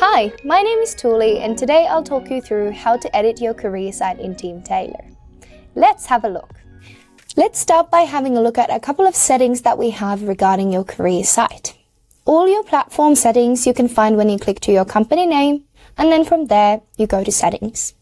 Hi, my name is Tuli and today I'll talk you through how to edit your career site in Teamtailor. Let's have a look. Let's start by having a look at a couple of settings that we have regarding your career site. All your platform settings you can find when you click to your company name, and then from there you go to settings.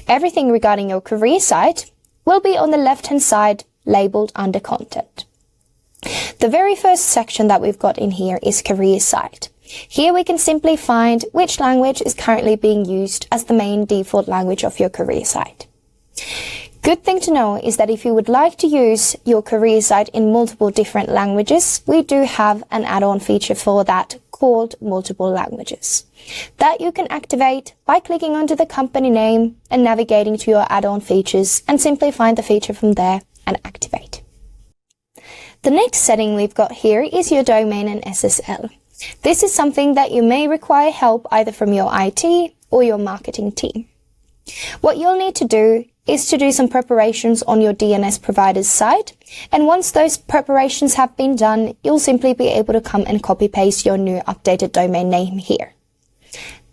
Everything regarding your career site will be on the left-hand side labeled under content. The very first section that we've got in here is career site. Here we can simply find which language is currently being used as the main default language of your career site. Good thing to know is that if you would like to use your career site in multiple different languages, we do have an add-on feature for that called multiple languages. That you can activate by clicking onto the company name and navigating to your add-on features and simply find the feature from there and activate. The next setting we've got here is your domain and SSL. This is something that you may require help either from your IT or your marketing team. What you'll need to do is to do some preparations on your DNS provider's site, and once those preparations have been done, you'll simply be able to come and copy paste your new updated domain name here.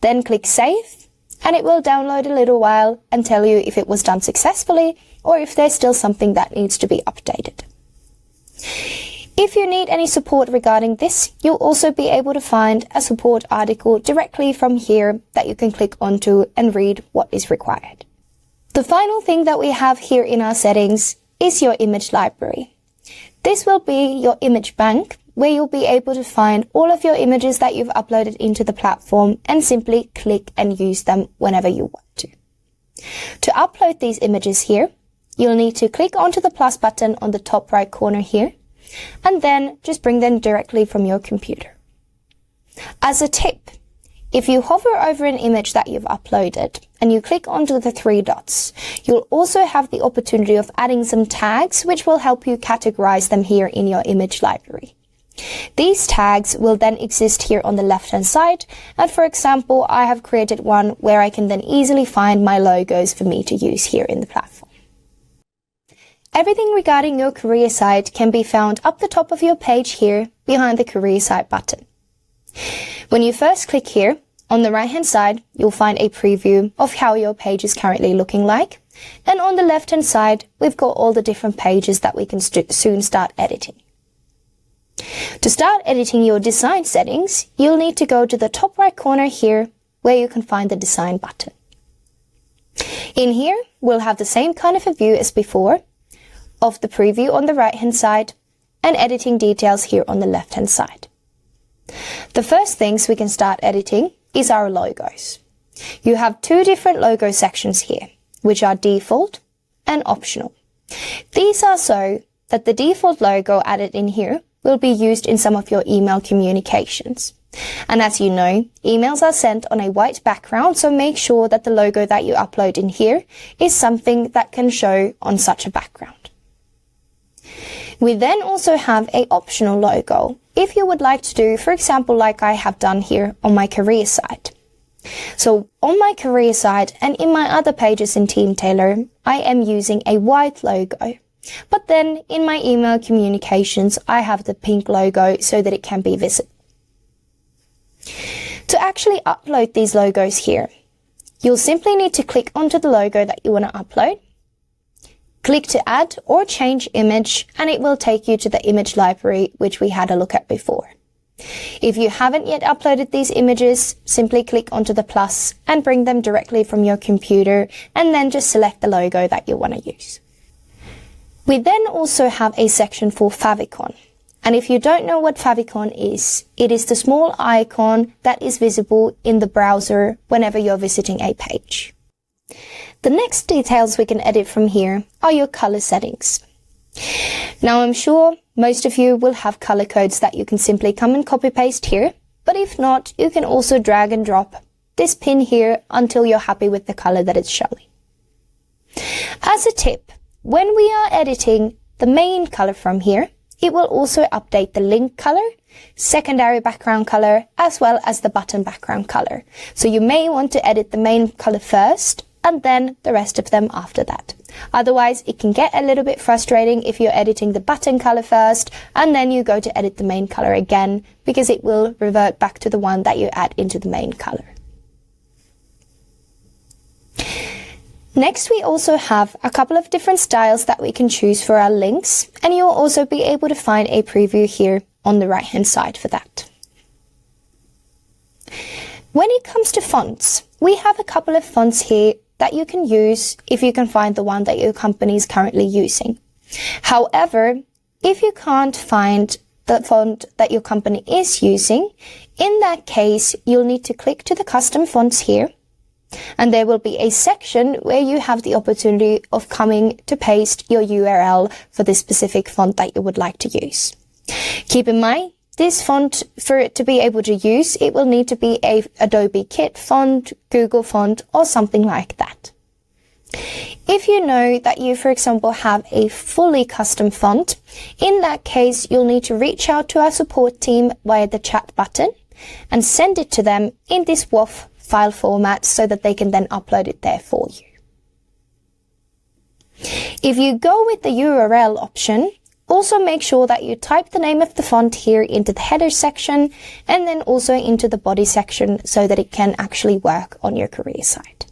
Then click Save, and it will download a little while and tell you if it was done successfully or if there's still something that needs to be updated. If you need any support regarding this, you'll also be able to find a support article directly from here that you can click onto and read what is required. The final thing that we have here in our settings is your image library. This will be your image bank where you'll be able to find all of your images that you've uploaded into the platform and simply click and use them whenever you want to. To upload these images here, you'll need to click onto the plus button on the top right corner here, and then just bring them directly from your computer. As a tip, if you hover over an image that you've uploaded and you click onto the three dots, you'll also have the opportunity of adding some tags which will help you categorize them here in your image library. These tags will then exist here on the left-hand side, and for example, I have created one where I can then easily find my logos for me to use here in the platform. Everything regarding your career site can be found up the top of your page here behind the career site button. When you first click here, on the right hand side, you'll find a preview of how your page is currently looking like. And on the left hand side, we've got all the different pages that we can soon start editing. To start editing your design settings, you'll need to go to the top right corner here where you can find the design button. In here, we'll have the same kind of a view as before, of the preview on the right hand side and editing details here on the left hand side. The first things we can start editing is our logos. You have two different logo sections here, which are default and optional. These are so that the default logo added in here will be used in some of your email communications. And as you know, emails are sent on a white background, so make sure that the logo that you upload in here is something that can show on such a background. We then also have an optional logo if you would like to do, for example, like I have done here on my career site. So on my career site and in my other pages in Teamtailor, I am using a white logo. But then in my email communications, I have the pink logo so that it can be visible. To actually upload these logos here, you'll simply need to click onto the logo that you want to upload. Click to add or change image, and it will take you to the image library which we had a look at before. If you haven't yet uploaded these images, simply click onto the plus and bring them directly from your computer, and then just select the logo that you want to use. We then also have a section for favicon. And if you don't know what favicon is, it is the small icon that is visible in the browser whenever you're visiting a page. The next details we can edit from here are your color settings. Now I'm sure most of you will have color codes that you can simply come and copy paste here, but if not, you can also drag and drop this pin here until you're happy with the color that it's showing. As a tip, when we are editing the main color from here, it will also update the link color, secondary background color, as well as the button background color. So you may want to edit the main color first and then the rest of them after that. Otherwise, it can get a little bit frustrating if you're editing the button color first and then you go to edit the main color again, because it will revert back to the one that you add into the main color. Next, we also have a couple of different styles that we can choose for our links, and you'll also be able to find a preview here on the right hand side for that. When it comes to fonts, we have a couple of fonts here that you can use if you can find the one that your company is currently using. However, if you can't find the font that your company is using, in that case, you'll need to click to the custom fonts here, and there will be a section where you have the opportunity of coming to paste your URL for this specific font that you would like to use. Keep in mind, this font, for it to be able to use, it will need to be a Adobe Kit font, Google font, or something like that. If you know that you, for example, have a fully custom font, in that case, you'll need to reach out to our support team via the chat button and send it to them in this WOF file format so that they can then upload it there for you. If you go with the URL option, also make sure that you type the name of the font here into the header section and then also into the body section so that it can actually work on your career site.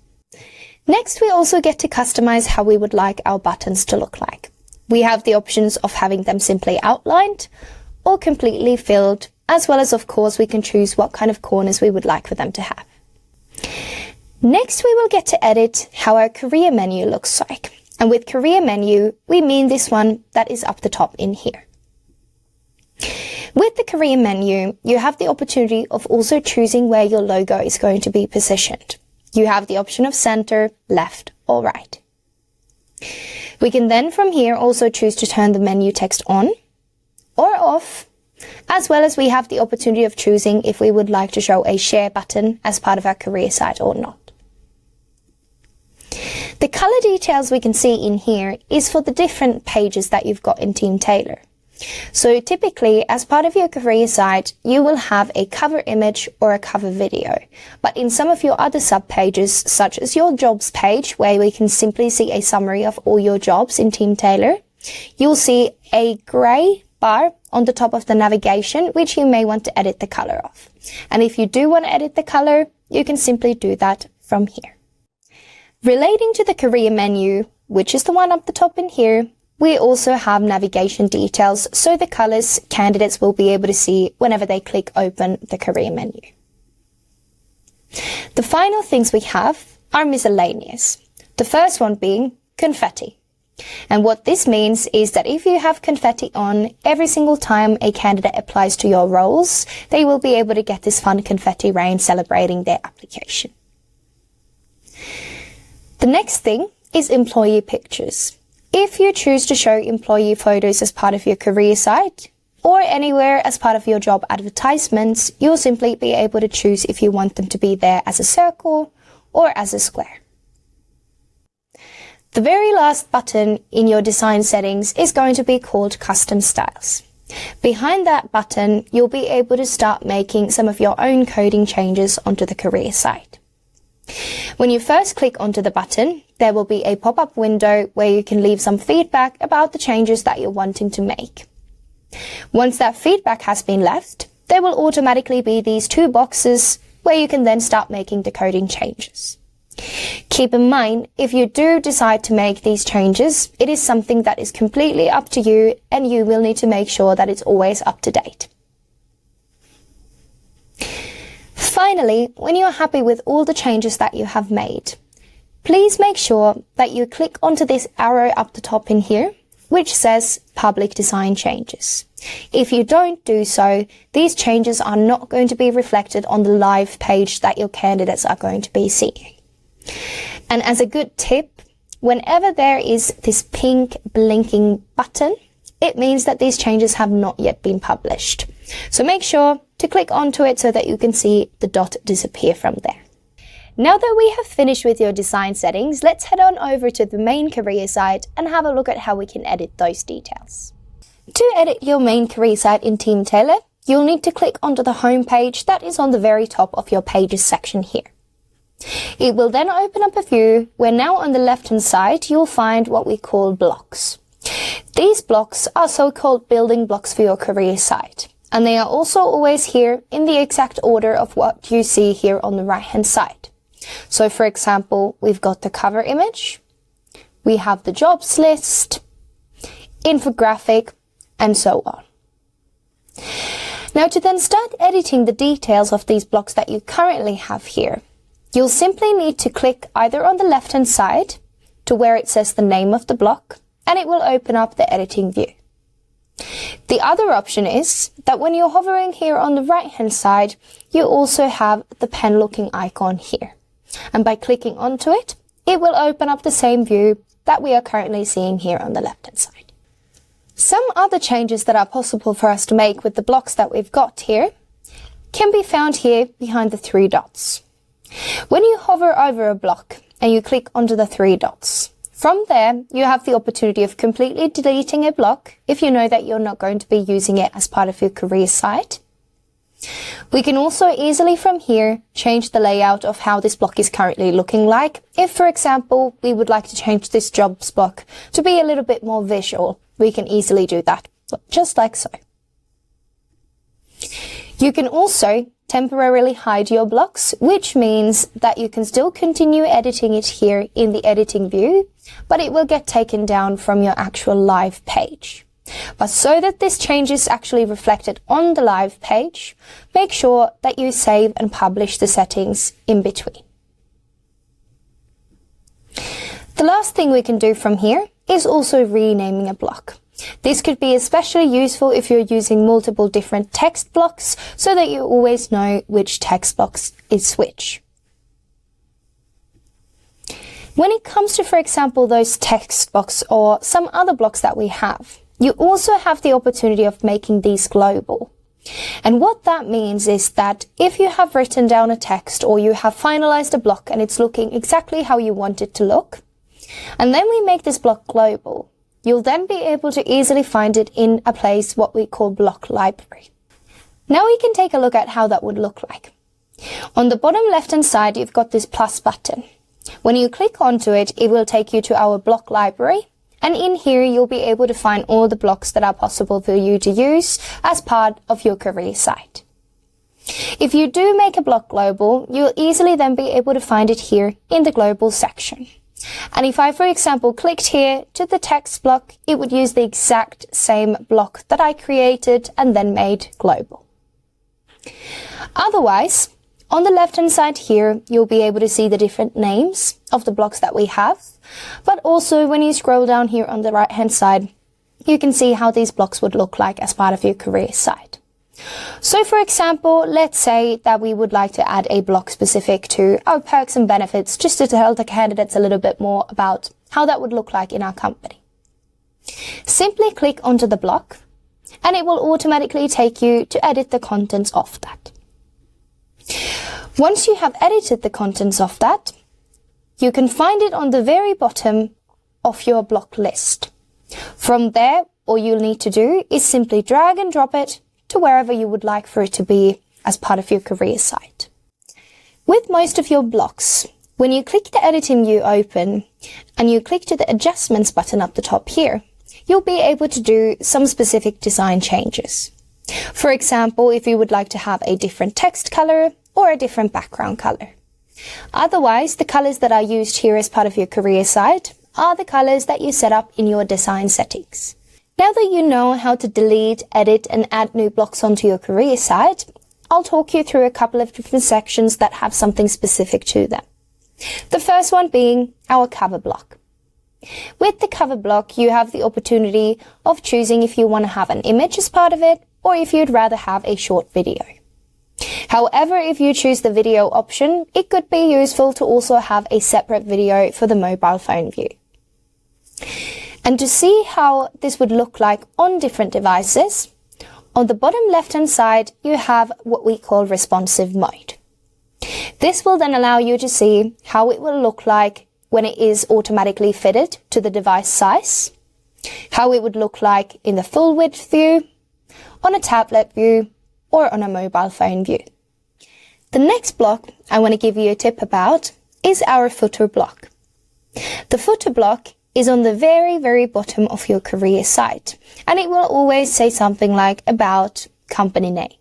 Next, we also get to customize how we would like our buttons to look like. We have the options of having them simply outlined or completely filled, as well as, of course, we can choose what kind of corners we would like for them to have. Next, we will get to edit how our career menu looks like. And with career menu, we mean this one that is up the top in here. With the career menu, you have the opportunity of also choosing where your logo is going to be positioned. You have the option of center, left, or right. We can then from here also choose to turn the menu text on or off, as well as we have the opportunity of choosing if we would like to show a share button as part of our career site or not. The color details we can see in here is for the different pages that you've got in Teamtailor. So typically, as part of your career site, you will have a cover image or a cover video. But in some of your other subpages, such as your jobs page, where we can simply see a summary of all your jobs in Teamtailor, you'll see a gray bar on the top of the navigation, which you may want to edit the color of. And if you do want to edit the color, you can simply do that from here. Relating to the career menu, which is the one up the top in here, we also have navigation details, so the colors candidates will be able to see whenever they click open the career menu. The final things we have are miscellaneous. The first one being confetti. And what this means is that if you have confetti on every single time a candidate applies to your roles, they will be able to get this fun confetti rain celebrating their application. The next thing is employee pictures. If you choose to show employee photos as part of your career site or anywhere as part of your job advertisements, you'll simply be able to choose if you want them to be there as a circle or as a square. The very last button in your design settings is going to be called Custom Styles. Behind that button, you'll be able to start making some of your own coding changes onto the career site. When you first click onto the button, there will be a pop-up window where you can leave some feedback about the changes that you're wanting to make. Once that feedback has been left, there will automatically be these two boxes where you can then start making the coding changes. Keep in mind, if you do decide to make these changes, it is something that is completely up to you, and you will need to make sure that it's always up to date. Finally, when you're happy with all the changes that you have made, please make sure that you click onto this arrow up the top in here, which says Public Design Changes. If you don't do so, these changes are not going to be reflected on the live page that your candidates are going to be seeing. And as a good tip, whenever there is this pink blinking button, it means that these changes have not yet been published. So make sure to click onto it so that you can see the dot disappear from there. Now that we have finished with your design settings, let's head on over to the main career site and have a look at how we can edit those details. To edit your main career site in Teamtailor, you'll need to click onto the home page that is on the very top of your pages section here. It will then open up a view where now on the left hand side you'll find what we call blocks. These blocks are so-called building blocks for your career site, and they are also always here in the exact order of what you see here on the right hand side. So for example, we've got the cover image, we have the jobs list, infographic, and so on. Now to then start editing the details of these blocks that you currently have here, you'll simply need to click either on the left hand side to where it says the name of the block, and it will open up the editing view. The other option is that when you're hovering here on the right hand side, you also have the pen looking icon here. And by clicking onto it, it will open up the same view that we are currently seeing here on the left hand side. Some other changes that are possible for us to make with the blocks that we've got here can be found here behind the three dots. When you hover over a block and you click onto the three dots, from there you have the opportunity of completely deleting a block if you know that you're not going to be using it as part of your career site. We can also easily from here change the layout of how this block is currently looking like. If, for example, we would like to change this jobs block to be a little bit more visual, we can easily do that, just like so. You can also temporarily hide your blocks, which means that you can still continue editing it here in the editing view, but it will get taken down from your actual live page. But so that this change is actually reflected on the live page, make sure that you save and publish the settings in between. The last thing we can do from here is also renaming a block. This could be especially useful if you're using multiple different text blocks so that you always know which text blocks is which. When it comes to, for example, those text blocks or some other blocks that we have, you also have the opportunity of making these global. And what that means is that if you have written down a text or you have finalized a block and it's looking exactly how you want it to look, and then we make this block global, you'll then be able to easily find it in a place what we call block library. Now we can take a look at how that would look like. On the bottom left hand side, you've got this plus button. When you click onto it, it will take you to our block library. And in here, you'll be able to find all the blocks that are possible for you to use as part of your career site. If you do make a block global, you'll easily then be able to find it here in the global section. And if I, for example, clicked here to the text block, it would use the exact same block that I created and then made global. Otherwise, on the left-hand side here, you'll be able to see the different names of the blocks that we have. But also when you scroll down here on the right-hand side, you can see how these blocks would look like as part of your career site. So for example, let's say that we would like to add a block specific to our perks and benefits, just to tell the candidates a little bit more about how that would look like in our company. Simply click onto the block and it will automatically take you to edit the contents of that. Once you have edited the contents of that, you can find it on the very bottom of your block list. From there, all you'll need to do is simply drag and drop it to wherever you would like for it to be as part of your career site. With most of your blocks, when you click the editing view open and you click to the adjustments button up the top here, you'll be able to do some specific design changes. For example, if you would like to have a different text color or a different background color. Otherwise, the colors that are used here as part of your career site are the colors that you set up in your design settings. Now that you know how to delete, edit, and add new blocks onto your career site, I'll talk you through a couple of different sections that have something specific to them. The first one being our cover block. With the cover block, you have the opportunity of choosing if you want to have an image as part of it, or if you'd rather have a short video. However, if you choose the video option, it could be useful to also have a separate video for the mobile phone view. And to see how this would look like on different devices, on the bottom left-hand side, you have what we call responsive mode. This will then allow you to see how it will look like when it is automatically fitted to the device size, how it would look like in the full width view, on a tablet view, or on a mobile phone view. The next block I want to give you a tip about is our footer block. The footer block is on the very, very bottom of your career site, and it will always say something like about company name.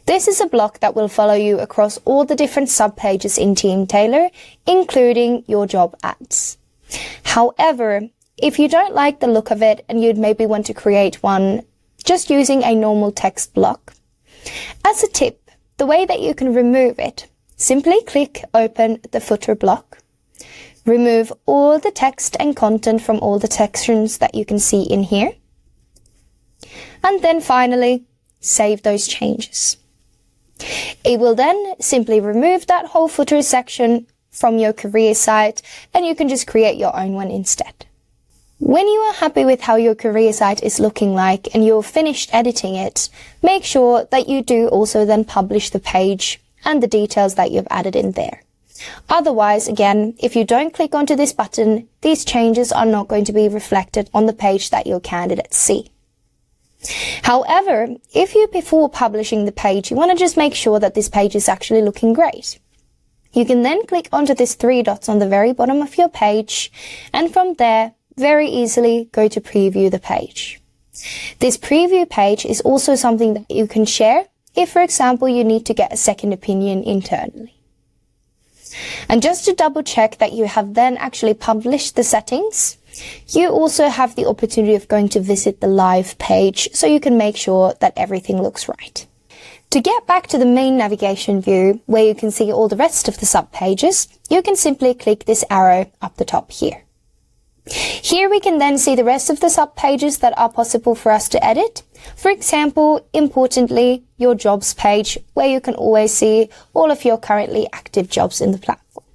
This is a block that will follow you across all the different subpages in Teamtailor, including your job ads. However, if you don't like the look of it and you'd maybe want to create one just using a normal text block, as a tip, the way that you can remove it, simply click open the footer block, remove all the text and content from all the sections that you can see in here, and then finally save those changes. It will then simply remove that whole footer section from your career site, and you can just create your own one instead. When you are happy with how your career site is looking like and you're finished editing it, make sure that you do also then publish the page and the details that you've added in there. Otherwise, again, if you don't click onto this button, these changes are not going to be reflected on the page that your candidates see. However, if you, before publishing the page, you want to just make sure that this page is actually looking great, you can then click onto this 3 dots on the very bottom of your page, and from there, very easily go to preview the page. This preview page is also something that you can share if, for example, you need to get a second opinion internally. And just to double check that you have then actually published the settings, you also have the opportunity of going to visit the live page so you can make sure that everything looks right. To get back to the main navigation view where you can see all the rest of the subpages, you can simply click this arrow up the top here. Here we can then see the rest of the subpages that are possible for us to edit. For example, importantly, your jobs page, where you can always see all of your currently active jobs in the platform.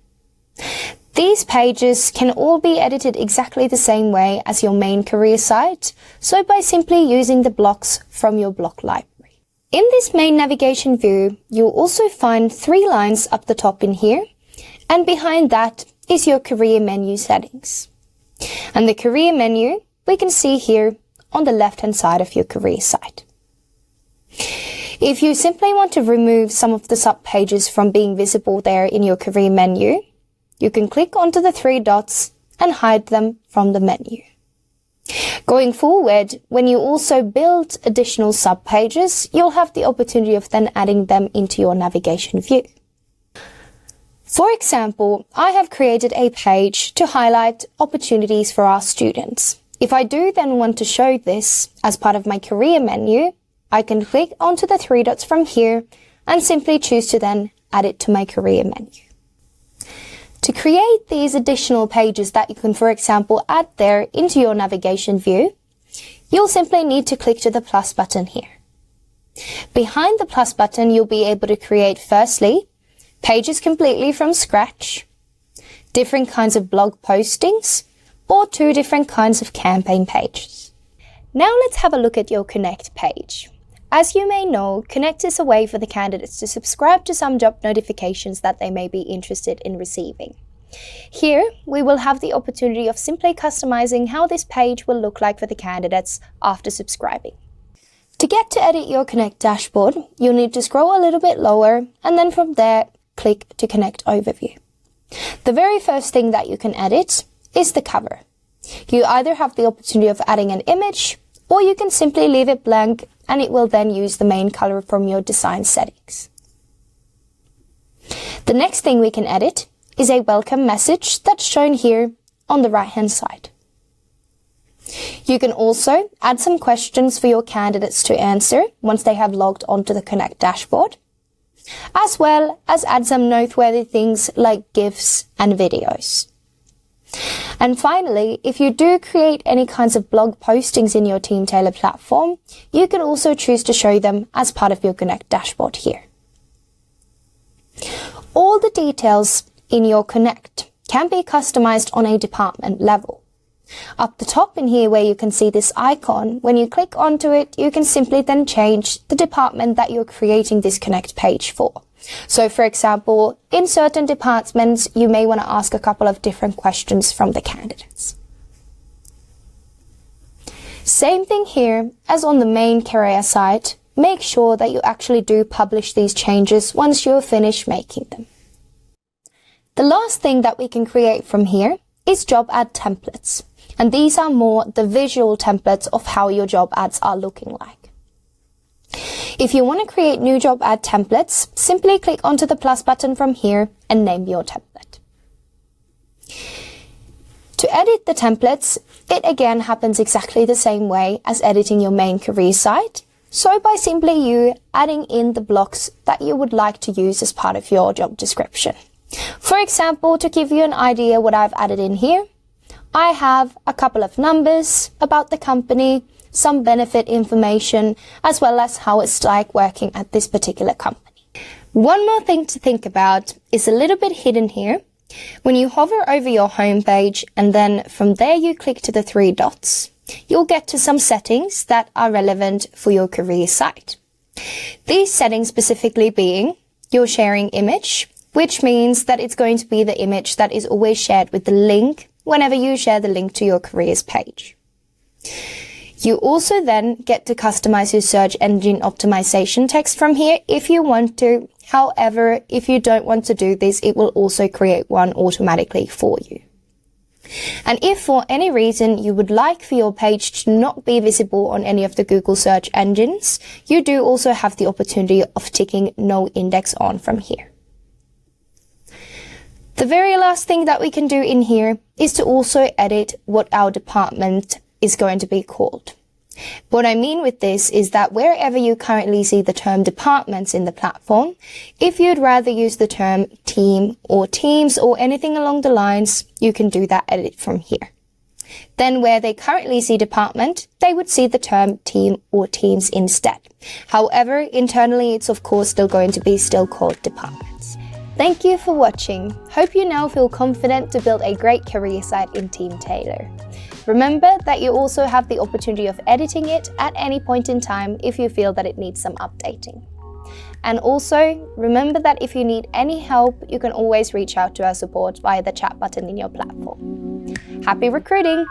These pages can all be edited exactly the same way as your main career site, so by simply using the blocks from your block library. In this main navigation view, you'll also find 3 lines up the top in here, and behind that is your career menu settings. And the career menu we can see here on the left-hand side of your career site. If you simply want to remove some of the subpages from being visible there in your career menu, you can click onto the 3 dots and hide them from the menu. Going forward, when you also build additional subpages, you'll have the opportunity of then adding them into your navigation view. For example, I have created a page to highlight opportunities for our students. If I do then want to show this as part of my career menu, I can click onto the 3 dots from here and simply choose to then add it to my career menu. To create these additional pages that you can, for example, add there into your navigation view, you'll simply need to click to the plus button here. Behind the plus button, you'll be able to create, firstly, pages completely from scratch, different kinds of blog postings, or 2 different kinds of campaign pages. Now let's have a look at your Connect page. As you may know, Connect is a way for the candidates to subscribe to some job notifications that they may be interested in receiving. Here, we will have the opportunity of simply customizing how this page will look like for the candidates after subscribing. To get to edit your Connect dashboard, you'll need to scroll a little bit lower, and then from there, click to Connect Overview. The very first thing that you can edit is the cover. You either have the opportunity of adding an image, or you can simply leave it blank and it will then use the main color from your design settings. The next thing we can edit is a welcome message that's shown here on the right-hand side. You can also add some questions for your candidates to answer once they have logged onto the Connect dashboard, as well as add some noteworthy things like GIFs and videos. And finally, if you do create any kinds of blog postings in your Teamtailor platform, you can also choose to show them as part of your Connect dashboard here. All the details in your Connect can be customized on a department level. Up the top in here where you can see this icon, when you click onto it, you can simply then change the department that you're creating this Connect page for. So for example, in certain departments, you may want to ask a couple of different questions from the candidates. Same thing here as on the main career site, make sure that you actually do publish these changes once you're finished making them. The last thing that we can create from here is job ad templates. And these are more the visual templates of how your job ads are looking like. If you want to create new job ad templates, simply click onto the plus button from here and name your template. To edit the templates, it again happens exactly the same way as editing your main career site. So by simply you adding in the blocks that you would like to use as part of your job description. For example, to give you an idea what I've added in here, I have a couple of numbers about the company, some benefit information, as well as how it's like working at this particular company. One more thing to think about is a little bit hidden here. When you hover over your homepage and then from there you click to the 3 dots, you'll get to some settings that are relevant for your career site. These settings specifically being your sharing image, which means that it's going to be the image that is always shared with the link whenever you share the link to your careers page. You also then get to customize your search engine optimization text from here if you want to. However, if you don't want to do this, it will also create one automatically for you. And if for any reason you would like for your page to not be visible on any of the Google search engines, you do also have the opportunity of ticking no index on from here. The very last thing that we can do in here is to also edit what our department is going to be called. What I mean with this is that wherever you currently see the term departments in the platform, if you'd rather use the term team or teams or anything along the lines, you can do that edit from here. Then where they currently see department, they would see the term team or teams instead. However, internally, it's of course still going to be called departments. Thank you for watching. Hope you now feel confident to build a great career site in Teamtailor. Remember that you also have the opportunity of editing it at any point in time if you feel that it needs some updating. And also, remember that if you need any help, you can always reach out to our support via the chat button in your platform. Happy recruiting!